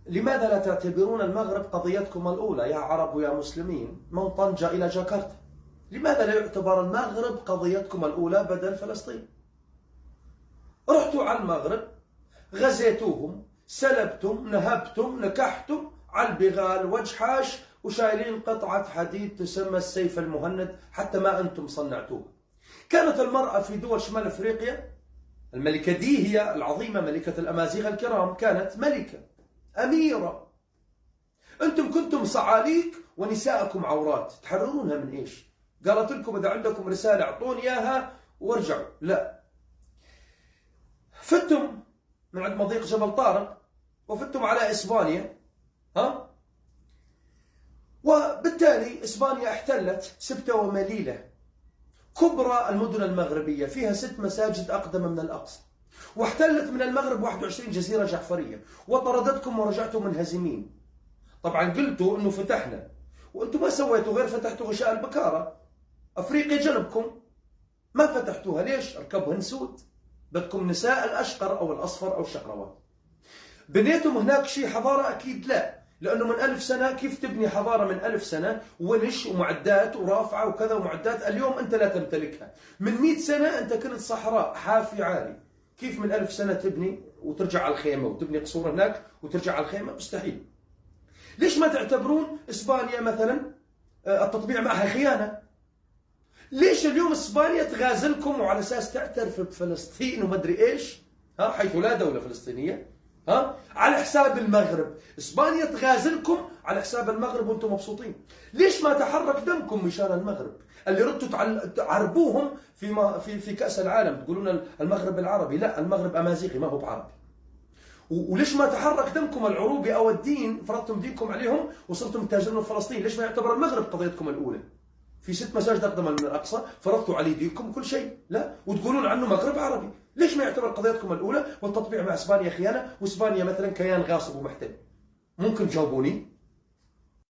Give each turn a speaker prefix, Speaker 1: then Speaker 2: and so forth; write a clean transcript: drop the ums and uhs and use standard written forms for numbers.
Speaker 1: لماذا لا تعتبرون المغرب قضيتكم الأولى يا عرب ويا مسلمين من طنجة إلى جاكرتا؟ لماذا لا يعتبر المغرب قضيتكم الأولى بدل فلسطين؟ رحتوا على المغرب، غزيتوهم، سلبتم، نهبتم، نكحتم على البغال وجحاش، وشايلين قطعة حديد تسمى السيف المهند حتى ما أنتم صنعتوها. كانت المرأة في دول شمال أفريقيا، الملكة دي هي العظيمة ملكة الأمازيغ الكرام، كانت ملكة أميرة. أنتم كنتم صعاليك ونساءكم عورات، تحررونها من إيش؟ قالت لكم إذا عندكم رسالة أعطوني إياها وارجعوا. لا، فتم من عند مضيق جبل طارق وفتم على إسبانيا، وبالتالي إسبانيا احتلت سبتة ومليلة، كبرى المدن المغربية، فيها 6 مساجد أقدم من الأقصى، واحتلت من المغرب 21 جزيرة جعفرية، وطردتكم ورجعتم منهزمين. طبعا قلتوا أنه فتحنا، وأنتم ما سويتوا غير فتحتوا غشاء البكارة. أفريقيا جنبكم ما فتحتوها، ليش؟ ركبهن سود، بدكم نساء الأشقر أو الأصفر أو الشقروات. بنيتم هناك شيء حضارة؟ أكيد لا، لأنه من 1000 سنة كيف تبني حضارة من 1000 سنة ونش ومعدات ورافعة وكذا ومعدات اليوم أنت لا تمتلكها؟ من 100 سنة أنت كنت صحراء حافي عالي، كيف من 1000 سنة تبني وترجع على الخيمة وتبني قصور هناك وترجع على الخيمة؟ مستحيل. ليش ما تعتبرون إسبانيا مثلا التطبيع معها خيانة؟ ليش اليوم إسبانيا تغازلكم وعلى أساس تعترف بفلسطين ومدري إيش، حيث لا دولة فلسطينية، على حساب المغرب؟ إسبانيا تغازلكم على حساب المغرب وأنتم مبسوطين. ليش ما تحرك دمكم مشان المغرب اللي ردتوا تعربوهم في كأس العالم، تقولون المغرب العربي؟ لا، المغرب أمازيغي ما هو بعربي. وليش ما تحرك دمكم العروبي أو الدين، فرضتم دينكم عليهم وصرتم تهاجرون في فلسطين؟ ليش ما يعتبر المغرب قضيتكم الأولى؟ في 6 مساجد أقدم من الأقصى، فرضتوا عليه دينكم كل شيء، لا، وتقولون عنه مغرب عربي. ليش ما يعتبر قضيتكم الأولى والتطبيع مع إسبانيا خيانة، وإسبانيا مثلا كيان غاصب ومحتل؟ ممكن تجاوبوني؟